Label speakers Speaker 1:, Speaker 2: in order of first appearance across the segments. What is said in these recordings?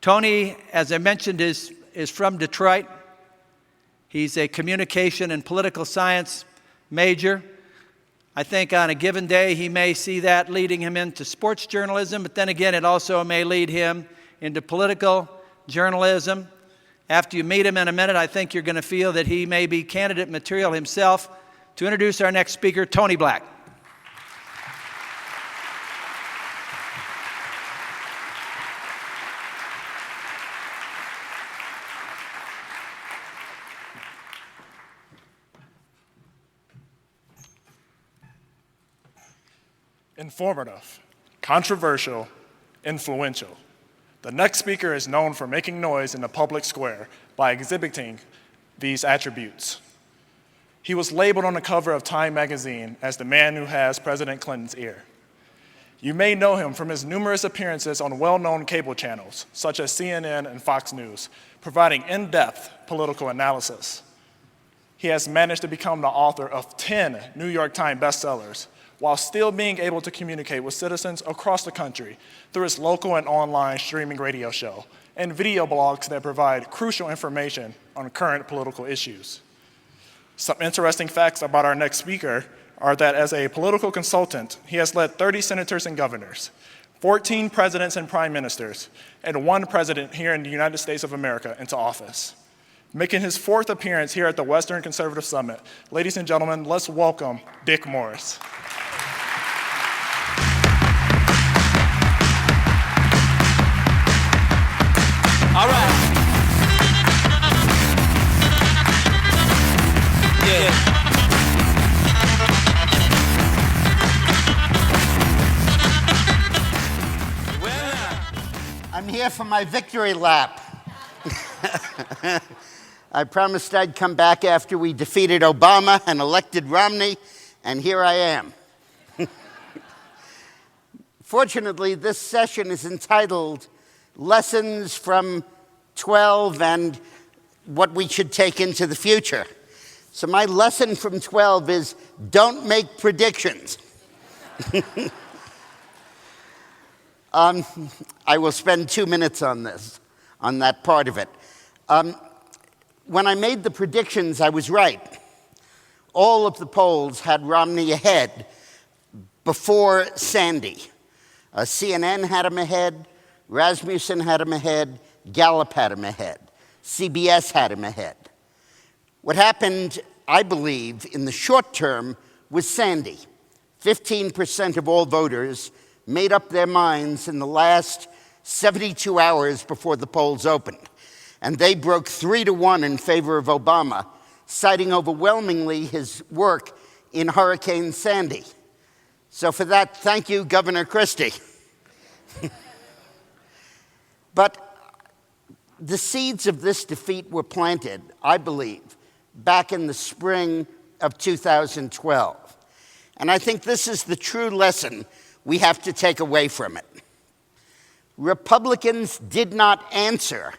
Speaker 1: Tony, as I mentioned, is from Detroit. He's a communication and political science major. I think on a given day he may see that leading him into sports journalism, but then again it also may lead him into political journalism. After you meet him in a minute, I think you're going to feel that he may be candidate material himself. To introduce our next speaker, Tony Black.
Speaker 2: Informative, controversial, influential. The next speaker is known for making noise in the public square by exhibiting these attributes. He was labeled on the cover of Time magazine as the man who has President Clinton's ear. You may know him from his numerous appearances on well-known cable channels, such as CNN and Fox News, providing in-depth political analysis. He has managed to become the author of 10 New York Times bestsellers, while still being able to communicate with citizens across the country through his local and online streaming radio show and video blogs that provide crucial information on current political issues. Some interesting facts about our next speaker are that as a political consultant, he has led 30 senators and governors, 14 presidents and prime ministers, and 1 president here in the United States of America into office. Making his 4th appearance here at the Western Conservative Summit, ladies and gentlemen, let's welcome Dick Morris.
Speaker 3: All right. Yeah.
Speaker 4: I'm here for my victory lap. I promised I'd come back after we defeated Obama and elected Romney, and here I am. Fortunately, this session is entitled Lessons from 12 and what we should take into the future. So my lesson from 12 is don't make predictions. I will spend 2 minutes on this, on that part of it. When I made the predictions, I was right. All of the polls had Romney ahead before Sandy. CNN had him ahead, Rasmussen had him ahead, Gallup had him ahead, CBS had him ahead. What happened, I believe, in the short term was Sandy. 15% of all voters made up their minds in the last 72 hours before the polls opened. And they broke 3-1 in favor of Obama, citing overwhelmingly his work in Hurricane Sandy. So for that, thank you, Governor Christie. But the seeds of this defeat were planted, I believe, back in the spring of 2012. And I think this is the true lesson we have to take away from it. Republicans did not answer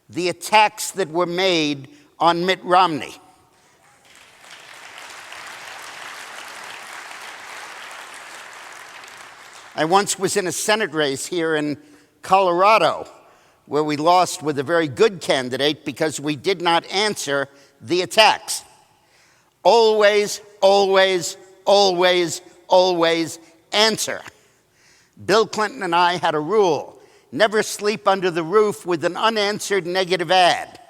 Speaker 4: the attacks that were made on Mitt Romney. I once was in a Senate race here in Colorado, where we lost with a very good candidate because we did not answer the attacks. Always, always, always, always answer. Bill Clinton and I had a rule: never sleep under the roof with an unanswered negative ad.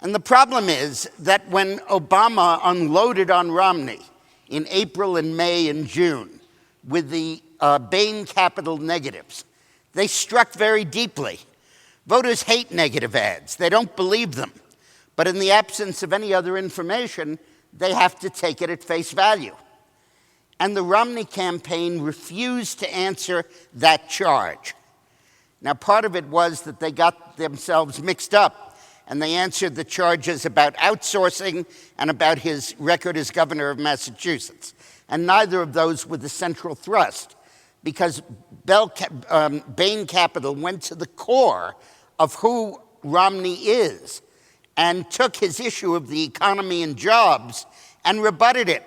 Speaker 4: And the problem is that when Obama unloaded on Romney in April and May and June with the Bain Capital negatives, they struck very deeply. Voters hate negative ads. They don't believe them. But in the absence of any other information, they have to take it at face value. And the Romney campaign refused to answer that charge. Now, part of it was that they got themselves mixed up, and they answered the charges about outsourcing and about his record as governor of Massachusetts. And neither of those were the central thrust, because Bain Capital went to the core of who Romney is and took his issue of the economy and jobs and rebutted it.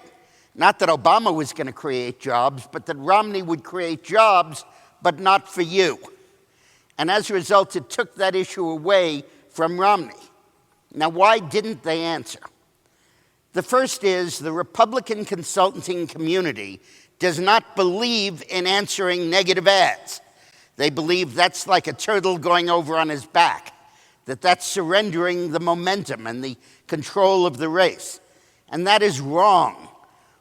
Speaker 4: Not that Obama was going to create jobs, but that Romney would create jobs, but not for you. And as a result, it took that issue away from Romney. Now, why didn't they answer? The first is the Republican consulting community does not believe in answering negative ads. They believe that's like a turtle going over on his back, that's surrendering the momentum and the control of the race. And that is wrong.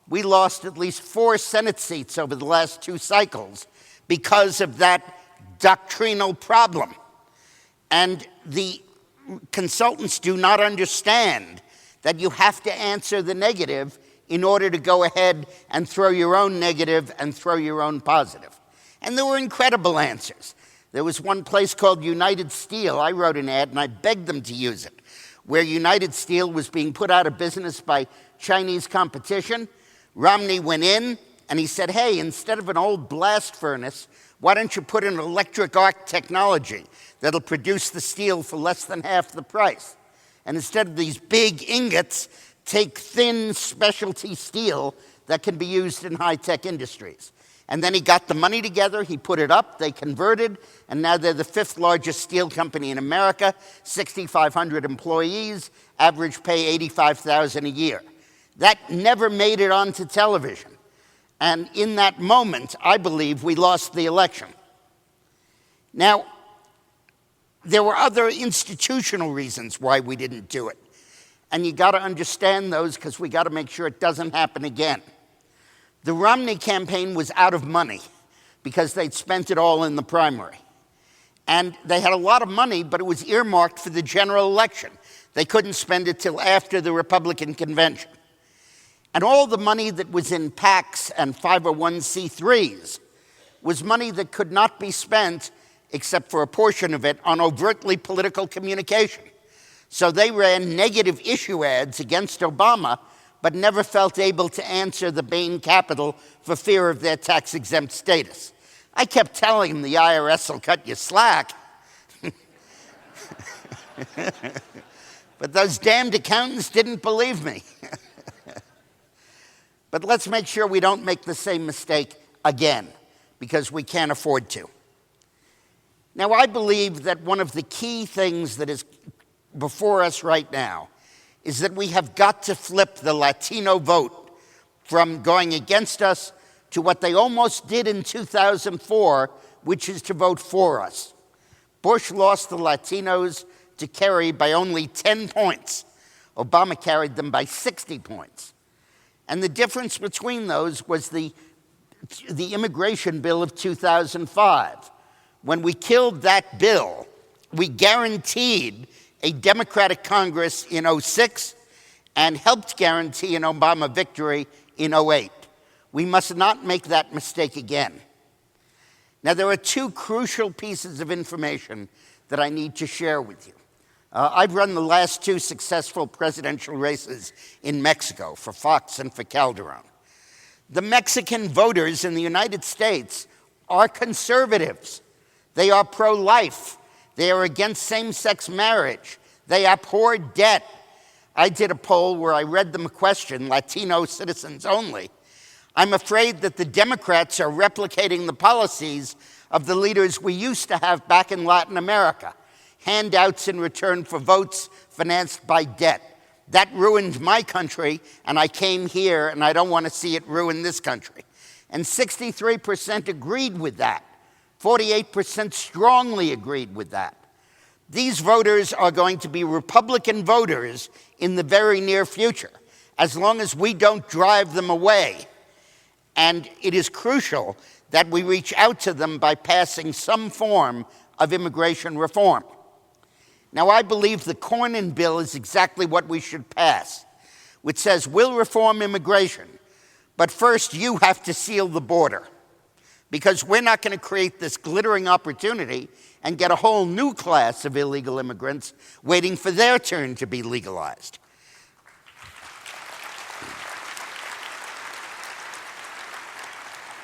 Speaker 4: We lost at least 4 Senate seats over the last 2 cycles because of that doctrinal problem. And the consultants do not understand that you have to answer the negative in order to go ahead and throw your own negative and throw your own positive. And there were incredible answers. There was one place called United Steel. I wrote an ad and I begged them to use it, where United Steel was being put out of business by Chinese competition. Romney went in and he said, hey, instead of an old blast furnace, why don't you put in electric arc technology that'll produce the steel for less than half the price? And instead of these big ingots, take thin specialty steel that can be used in high-tech industries. And then he got the money together, he put it up, they converted, and now they're the 5th largest steel company in America, 6,500 employees, average pay $85,000 a year. That never made it onto television. And in that moment, I believe we lost the election. Now, there were other institutional reasons why we didn't do it. And you got to understand those because we got to make sure it doesn't happen again. The Romney campaign was out of money because they'd spent it all in the primary. And they had a lot of money, but it was earmarked for the general election. They couldn't spend it till after the Republican convention. And all the money that was in PACs and 501c3s was money that could not be spent, except for a portion of it, on overtly political communication. So they ran negative issue ads against Obama, but never felt able to answer the Bain Capital for fear of their tax-exempt status. I kept telling them the IRS will cut you slack. But those damned accountants didn't believe me. But let's make sure we don't make the same mistake again, because we can't afford to. Now, I believe that one of the key things that is before us right now is that we have got to flip the Latino vote from going against us to what they almost did in 2004, which is to vote for us. Bush lost the Latinos to Kerry by only 10 points. Obama carried them by 60 points. And the difference between those was the immigration bill of 2005. When we killed that bill, we guaranteed a Democratic Congress in 2006 and helped guarantee an Obama victory in 2008. We must not make that mistake again. Now, there are 2 crucial pieces of information that I need to share with you. I've run the last 2 successful presidential races in Mexico for Fox and for Calderon. The Mexican voters in the United States are conservatives. They are pro-life. They are against same-sex marriage. They abhor debt. I did a poll where I read them a question, Latino citizens only. I'm afraid that the Democrats are replicating the policies of the leaders we used to have back in Latin America. Handouts in return for votes financed by debt. That ruined my country, and I came here, and I don't want to see it ruin this country. And 63% agreed with that. 48% strongly agreed with that. These voters are going to be Republican voters in the very near future, as long as we don't drive them away. And it is crucial that we reach out to them by passing some form of immigration reform. Now, I believe the Cornyn bill is exactly what we should pass, which says we'll reform immigration, but first you have to seal the border, because we're not going to create this glittering opportunity and get a whole new class of illegal immigrants waiting for their turn to be legalized.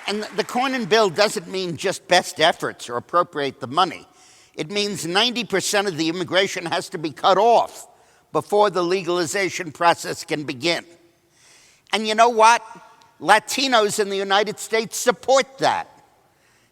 Speaker 4: And the Cornyn bill doesn't mean just best efforts or appropriate the money. It means 90% of the immigration has to be cut off before the legalization process can begin. And you know what? Latinos in the United States support that.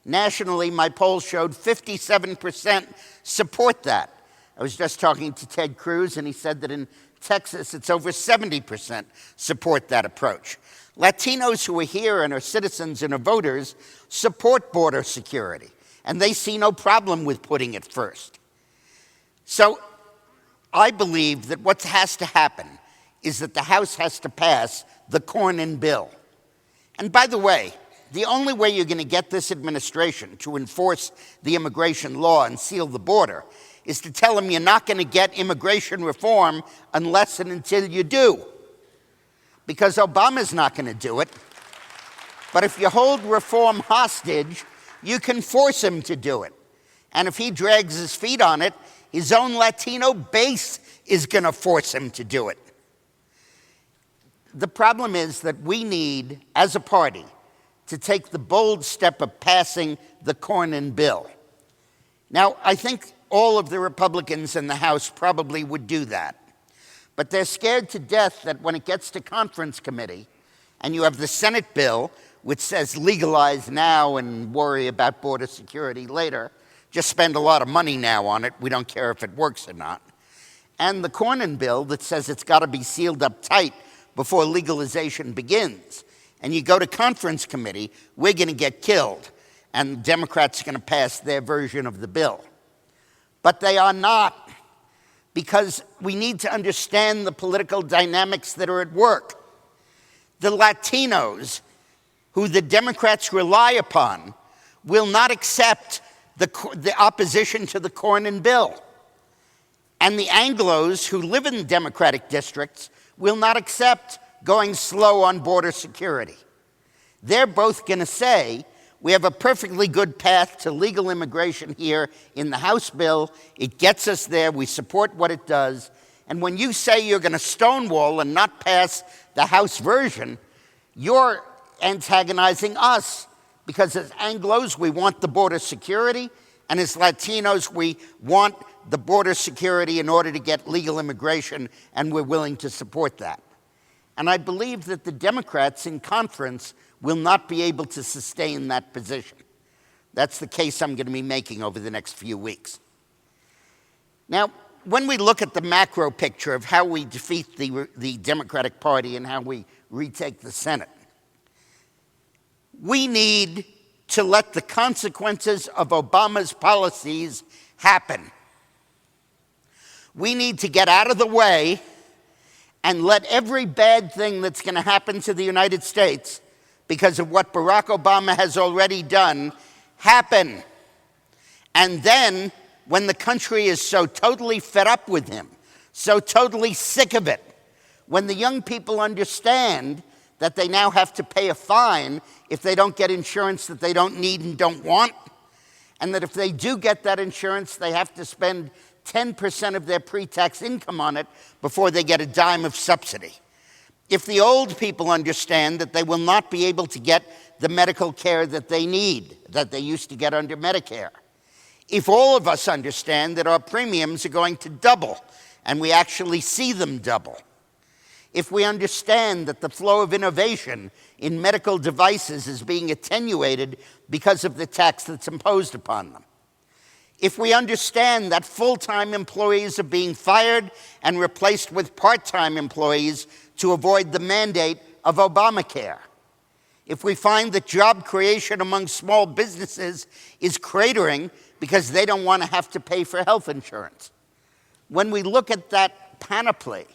Speaker 4: Nationally, my poll showed 57% support that. I was just talking to Ted Cruz, and he said that in Texas, it's over 70% support that approach. Latinos who are here and are citizens and are voters support border security, and they see no problem with putting it first. So I believe that what has to happen is that the House has to pass the Cornyn bill. And by the way, the only way you're going to get this administration to enforce the immigration law and seal the border is to tell them you're not going to get immigration reform unless and until you do. Because Obama's not going to do it. But if you hold reform hostage, you can force him to do it. And if he drags his feet on it, his own Latino base is going to force him to do it. The problem is that we need, as a party, to take the bold step of passing the Cornyn bill. Now, I think all of the Republicans in the House probably would do that. But they're scared to death that when it gets to conference committee, and you have the Senate bill, which says legalize now and worry about border security later, just spend a lot of money now on it, we don't care if it works or not, and the Cornyn bill that says it's got to be sealed up tight before legalization begins, and you go to conference committee, we're going to get killed, and Democrats are going to pass their version of the bill. But they are not, because we need to understand the political dynamics that are at work. The Latinos, who the Democrats rely upon, will not accept the opposition to the Cornyn bill. And the Anglos, who live in Democratic districts, will not accept going slow on border security. They're both going to say, we have a perfectly good path to legal immigration here in the House bill. It gets us there. We support what it does. And when you say you're going to stonewall and not pass the House version, you're antagonizing us. Because as Anglos, we want the border security. And as Latinos, we want the border security in order to get legal immigration. And we're willing to support that. And I believe that the Democrats in conference will not be able to sustain that position. That's the case I'm going to be making over the next few weeks. Now, when we look at the macro picture of how we defeat the Democratic Party and how we retake the Senate, we need to let the consequences of Obama's policies happen. We need to get out of the way and let every bad thing that's going to happen to the United States because of what Barack Obama has already done, happen. And then, when the country is so totally fed up with him, so totally sick of it, when the young people understand that they now have to pay a fine if they don't get insurance that they don't need and don't want, and that if they do get that insurance, they have to spend 10% of their pre-tax income on it before they get a dime of subsidy. If the old people understand that they will not be able to get the medical care that they need, that they used to get under Medicare. If all of us understand that our premiums are going to double, and we actually see them double. If we understand that the flow of innovation in medical devices is being attenuated because of the tax that's imposed upon them. If we understand that full-time employees are being fired and replaced with part-time employees to avoid the mandate of Obamacare. If we find that job creation among small businesses is cratering because they don't want to have to pay for health insurance. When we look at that panoply,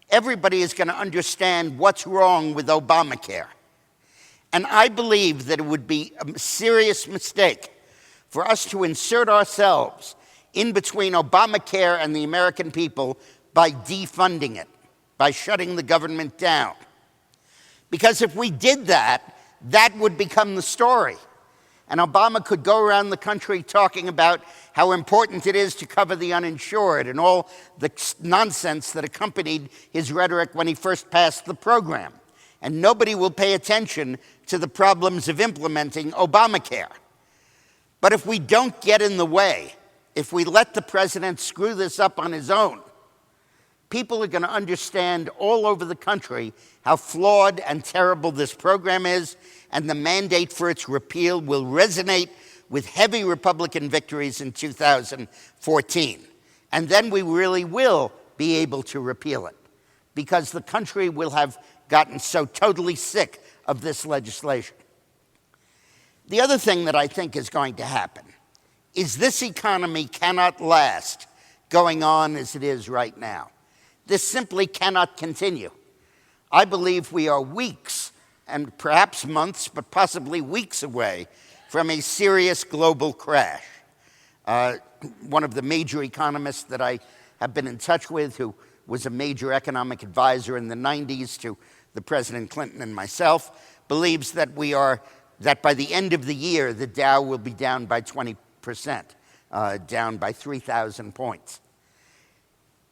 Speaker 4: everybody is going to understand what's wrong with Obamacare. And I believe that it would be a serious mistake for us to insert ourselves in between Obamacare and the American people by defunding it, by shutting the government down. Because if we did that, that would become the story. And Obama could go around the country talking about how important it is to cover the uninsured and all the nonsense that accompanied his rhetoric when he first passed the program. And nobody will pay attention to the problems of implementing Obamacare. But if we don't get in the way, if we let the president screw this up on his own, people are going to understand all over the country how flawed and terrible this program is, and the mandate for its repeal will resonate with heavy Republican victories in 2014. And then we really will be able to repeal it because the country will have gotten so totally sick of this legislation. The other thing that I think is going to happen is this economy cannot last going on as it is right now. This simply cannot continue. I believe we are weeks, and perhaps months, but possibly weeks away from a serious global crash. One of the major economists that I have been in touch with, who was a major economic advisor in the 90s to the President Clinton and myself, believes that by the end of the year, the Dow will be down by 20%, down by 3,000 points.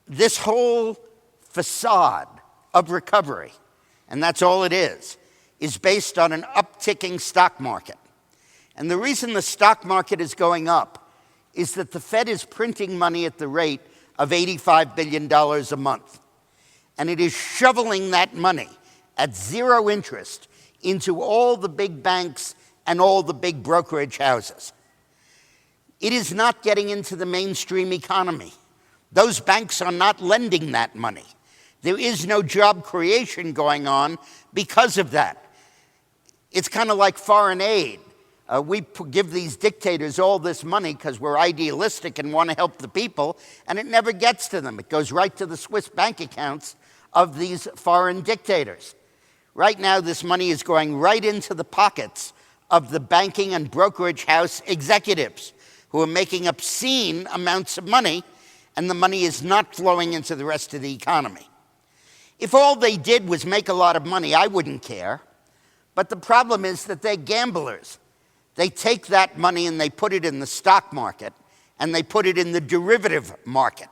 Speaker 4: This whole facade of recovery, and that's all it is based on an upticking stock market. And the reason the stock market is going up is that the Fed is printing money at the rate of $85 billion a month. And it is shoveling that money at zero interest into all the big banks and all the big brokerage houses. It is not getting into the mainstream economy. Those banks are not lending that money. There is no job creation going on because of that. It's kind of like foreign aid. We give these dictators all this money because we're idealistic and want to help the people, and it never gets to them. It goes right to the Swiss bank accounts of these foreign dictators. Right now, this money is going right into the pockets of the banking and brokerage house executives who are making obscene amounts of money, and the money is not flowing into the rest of the economy. If all they did was make a lot of money, I wouldn't care. But the problem is that they're gamblers. They take that money and they put it in the stock market, and they put it in the derivative market.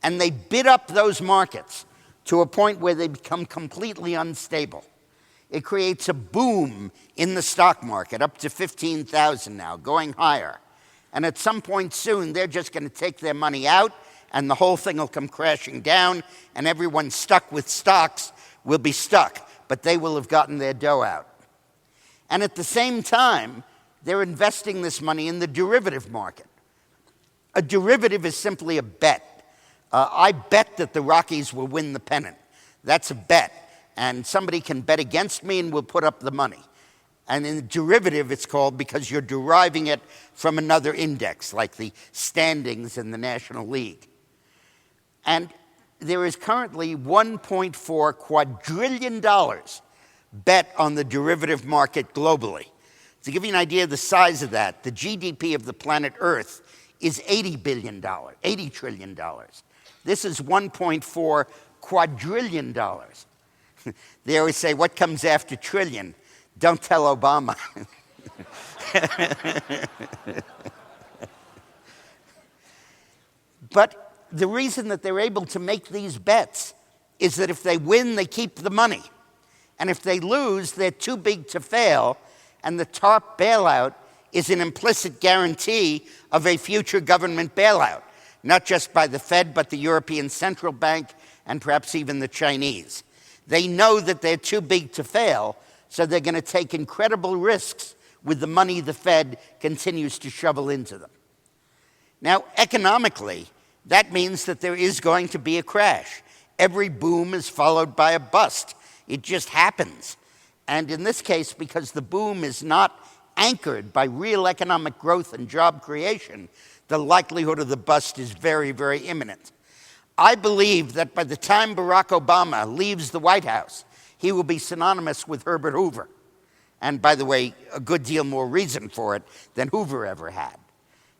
Speaker 4: And they bid up those markets to a point where they become completely unstable. It creates a boom in the stock market, up to 15,000 now, going higher. And at some point soon, they're just going to take their money out, and the whole thing will come crashing down, and everyone stuck with stocks will be stuck, but they will have gotten their dough out. And at the same time, they're investing this money in the derivative market. A derivative is simply a bet. I bet that the Rockies will win the pennant. That's a bet. And somebody can bet against me and we'll put up the money. And in derivative, it's called because you're deriving it from another index, like the standings in the National League. And there is currently $1.4 quadrillion bet on the derivative market globally. To give you an idea of the size of that, the GDP of the planet Earth is $80 trillion. This is $1.4 quadrillion. They always say, what comes after trillion? Don't tell Obama. But the reason that they're able to make these bets is that if they win, they keep the money. And if they lose, they're too big to fail, and the TARP bailout is an implicit guarantee of a future government bailout, not just by the Fed, but the European Central Bank and perhaps even the Chinese. They know that they're too big to fail, so they're going to take incredible risks with the money the Fed continues to shovel into them. Now, economically, that means that there is going to be a crash. Every boom is followed by a bust. It just happens. And in this case, because the boom is not anchored by real economic growth and job creation, the likelihood of the bust is very, very imminent. I believe that by the time Barack Obama leaves the White House, he will be synonymous with Herbert Hoover. And by the way, a good deal more reason for it than Hoover ever had.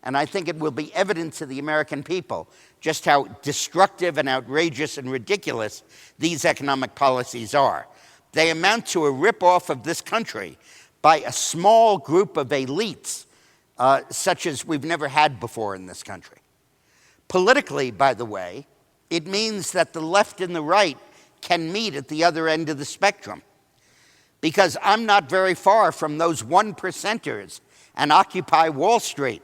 Speaker 4: And I think it will be evident to the American people just how destructive and outrageous and ridiculous these economic policies are. They amount to a rip-off of this country by a small group of elites, such as we've never had before in this country. Politically, by the way, it means that the left and the right can meet at the other end of the spectrum. Because I'm not very far from those 1%ers and Occupy Wall Street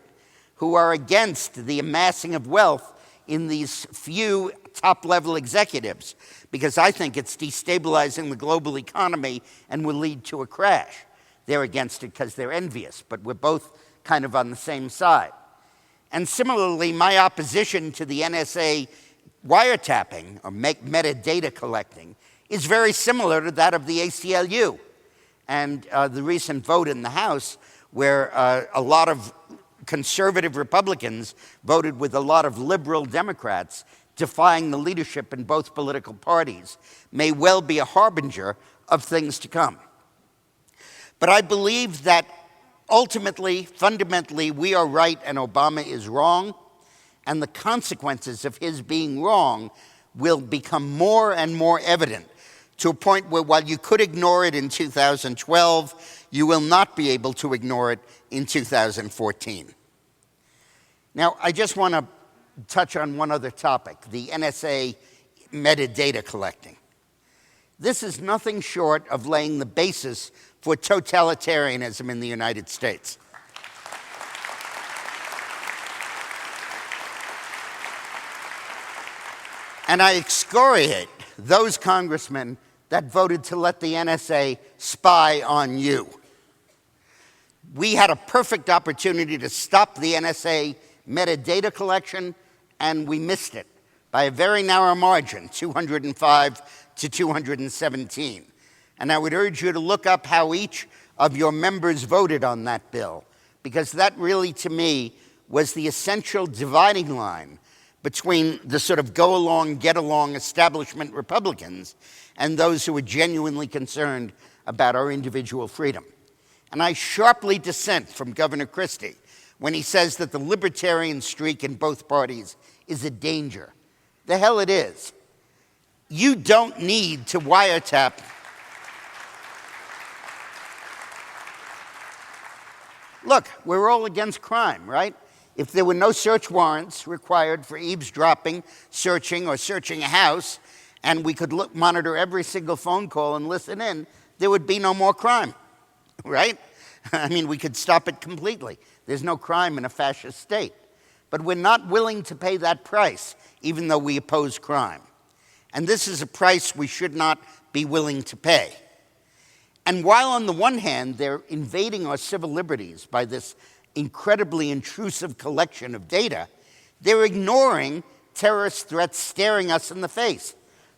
Speaker 4: who are against the amassing of wealth in these few top-level executives, because I think it's destabilizing the global economy and will lead to a crash. They're against it because they're envious, but we're both kind of on the same side. And similarly, my opposition to the NSA wiretapping or metadata collecting is very similar to that of the ACLU. And the recent vote in the House where a lot of conservative Republicans voted with a lot of liberal Democrats, defying the leadership in both political parties, may well be a harbinger of things to come. But I believe that ultimately, fundamentally, we are right and Obama is wrong, and the consequences of his being wrong will become more and more evident, to a point where while you could ignore it in 2012, you will not be able to ignore it in 2014. Now, I just want to touch on one other topic, the NSA metadata collecting. This is nothing short of laying the basis for totalitarianism in the United States. And I excoriate those congressmen that voted to let the NSA spy on you. We had a perfect opportunity to stop the NSA metadata collection, and we missed it by a very narrow margin, 205 to 217. And I would urge you to look up how each of your members voted on that bill, because that really, to me, was the essential dividing line between the sort of go-along, get-along establishment Republicans and those who were genuinely concerned about our individual freedom. And I sharply dissent from Governor Christie when he says that the libertarian streak in both parties is a danger. The hell it is. You don't need to wiretap. Look, we're all against crime, right? If there were no search warrants required for eavesdropping, searching, or searching a house, and we could monitor every single phone call and listen in, there would be no more crime, right? I mean, we could stop it completely. There's no crime in a fascist state. But we're not willing to pay that price, even though we oppose crime. And this is a price we should not be willing to pay. And while on the one hand, they're invading our civil liberties by this incredibly intrusive collection of data, they're ignoring terrorist threats staring us in the face.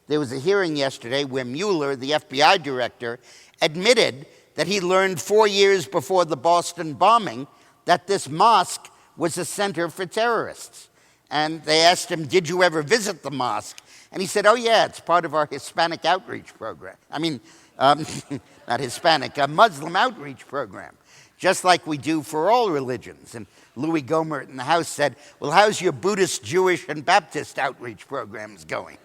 Speaker 4: There was a hearing yesterday where Mueller, the FBI director, admitted that he learned 4 years before the Boston bombing that this mosque was a center for terrorists. And they asked him, did you ever visit the mosque? And he said, oh yeah, it's part of our Hispanic outreach program. I mean, not Hispanic, a Muslim outreach program, just like we do for all religions. And Louis Gohmert in the House said, well, how's your Buddhist, Jewish, and Baptist outreach programs going?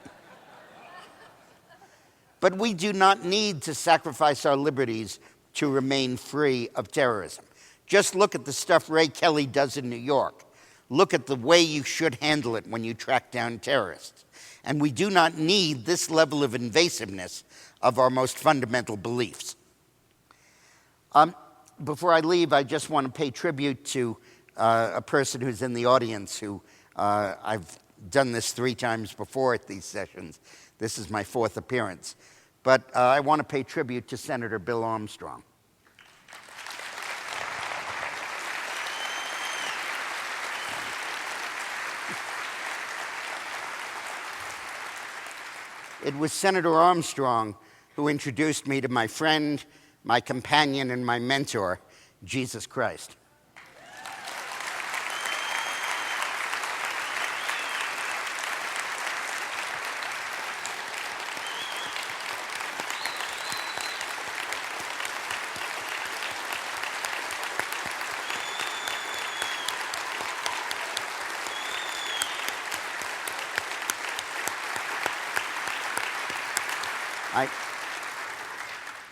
Speaker 4: But we do not need to sacrifice our liberties to remain free of terrorism. Just look at the stuff Ray Kelly does in New York. Look at the way you should handle it when you track down terrorists. And we do not need this level of invasiveness of our most fundamental beliefs. Before I leave, I just want to pay tribute to a person who's in the audience who I've done this 3 times before at these sessions. This is my 4th appearance. But I want to pay tribute to Senator Bill Armstrong. It was Senator Armstrong who introduced me to my friend, my companion, and my mentor, Jesus Christ.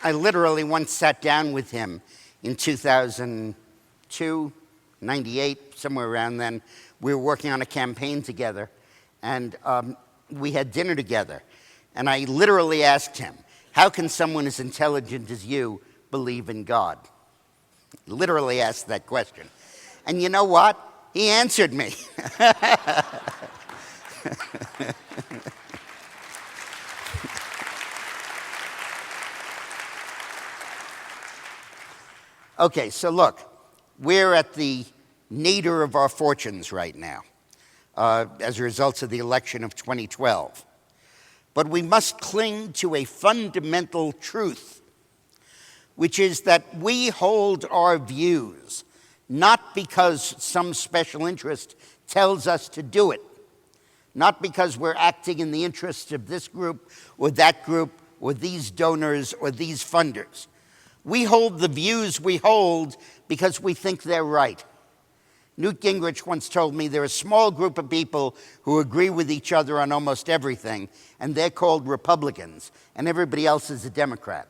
Speaker 4: I literally once sat down with him in 2002, 98, somewhere around then. We were working on a campaign together, and we had dinner together. And I literally asked him, how can someone as intelligent as you believe in God? Literally asked that question. And you know what? He answered me. Okay, so look, we're at the nadir of our fortunes right now as a result of the election of 2012. But we must cling to a fundamental truth, which is that we hold our views not because some special interest tells us to do it, not because we're acting in the interests of this group or that group or these donors or these funders. We hold the views we hold because we think they're right. Newt Gingrich once told me there are a small group of people who agree with each other on almost everything, and they're called Republicans, and everybody else is a Democrat.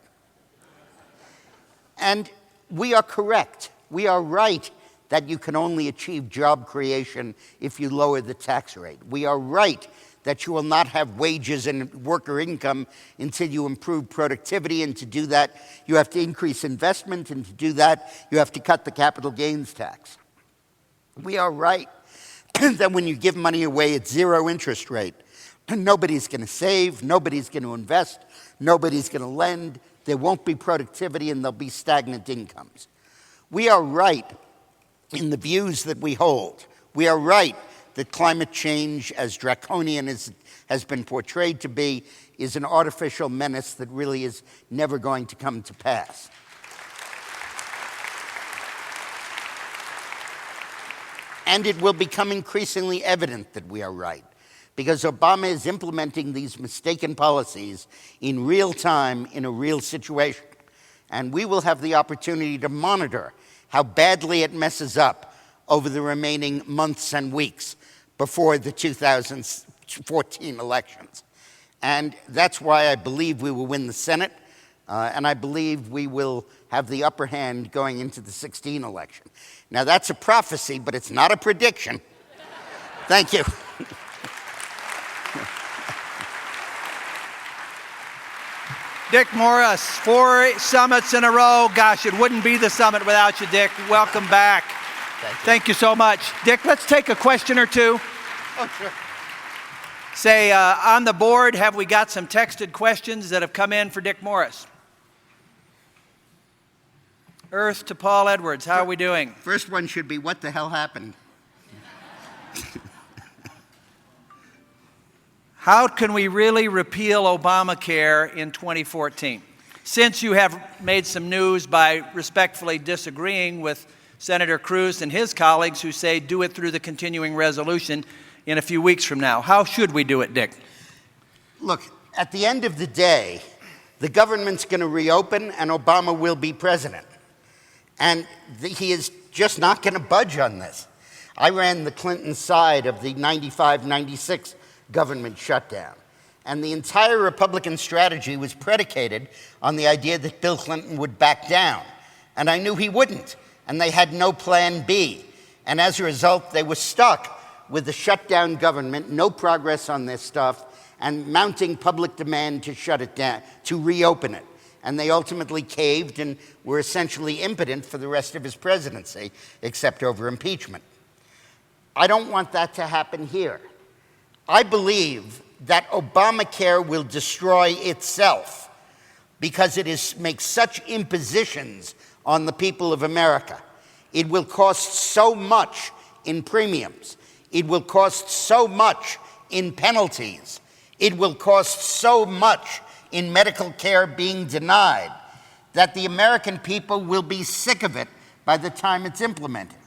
Speaker 4: And we are correct. We are right that you can only achieve job creation if you lower the tax rate. We are right that you will not have wages and worker income until you improve productivity, and to do that, you have to increase investment, and to do that, you have to cut the capital gains tax. We are right that when you give money away at zero interest rate, nobody's going to save, nobody's going to invest, nobody's going to lend, there won't be productivity, and there'll be stagnant incomes. We are right in the views that we hold. We are right that climate change, as draconian as has been portrayed to be, is an artificial menace that really is never going to come to pass. And it will become increasingly evident that we are right, because Obama is implementing these mistaken policies in real time, in a real situation. And we will have the opportunity to monitor how badly it messes up over the remaining months and weeks before the 2014 elections. And that's why I believe we will win the Senate, and I believe we will have the upper hand going into the 2016 election. Now, that's a prophecy, but it's not a prediction. Thank you.
Speaker 1: Dick Morris, 4 summits in a row. Gosh, it wouldn't be the summit without you, Dick. Welcome back. Thank you so much. Dick, let's take a question or two.
Speaker 4: Oh, sure.
Speaker 1: Say, on the board, have we got some texted questions that have come in for Dick Morris? Earth to Paul Edwards, how are we doing?
Speaker 4: First one should be, what the hell happened?
Speaker 1: How can we really repeal Obamacare in 2014? Since you have made some news by respectfully disagreeing with Senator Cruz and his colleagues who say do it through the continuing resolution in a few weeks from now. How should we do it, Dick?
Speaker 4: Look, at the end of the day, the government's going to reopen and Obama will be president. And he is just not going to budge on this. I ran the Clinton side of the 95-96 government shutdown. And the entire Republican strategy was predicated on the idea that Bill Clinton would back down. And I knew he wouldn't. And they had no plan B. And as a result, they were stuck with the shutdown government, no progress on this stuff, and mounting public demand to shut it down, to reopen it. And they ultimately caved and were essentially impotent for the rest of his presidency, except over impeachment. I don't want that to happen here. I believe that Obamacare will destroy itself because it makes such impositions on the people of America. It will cost so much in premiums. It will cost so much in penalties. It will cost so much in medical care being denied that the American people will be sick of it by the time it's implemented.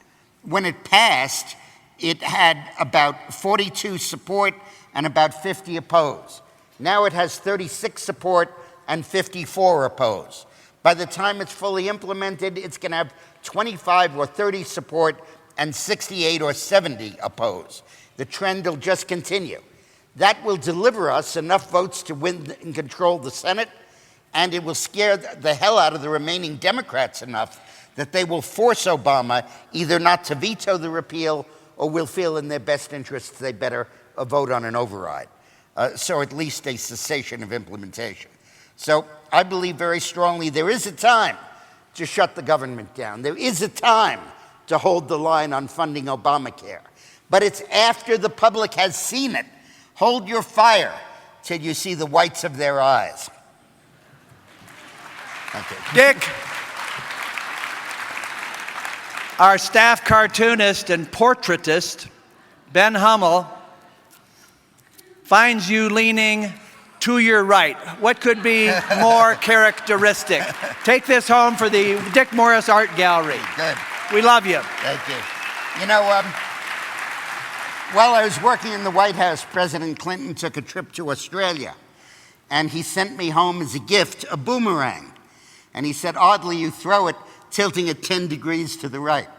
Speaker 4: When it passed, it had about 42 support and about 50 oppose. Now it has 36 support and 54 oppose. By the time it's fully implemented, it's going to have 25 or 30 support and 68 or 70 oppose. The trend will just continue. That will deliver us enough votes to win and control the Senate, and it will scare the hell out of the remaining Democrats enough that they will force Obama either not to veto the repeal or will feel in their best interests they better vote on an override. So at least a cessation of implementation. So I believe very strongly there is a time to shut the government down. There is a time to hold the line on funding Obamacare. But it's after the public has seen it. Hold your fire till you see the whites of their eyes. Thank you.
Speaker 1: Dick, Our staff cartoonist and portraitist, Ben Hummel, finds you leaning to your right. What could be more characteristic? Take this home for the Dick Morris Art Gallery.
Speaker 4: Good.
Speaker 1: We love you.
Speaker 4: Thank you. You know, while I was working in the White House, President Clinton took a trip to Australia, and he sent me home as a gift a boomerang. And he said, oddly, you throw it tilting it 10 degrees to the right.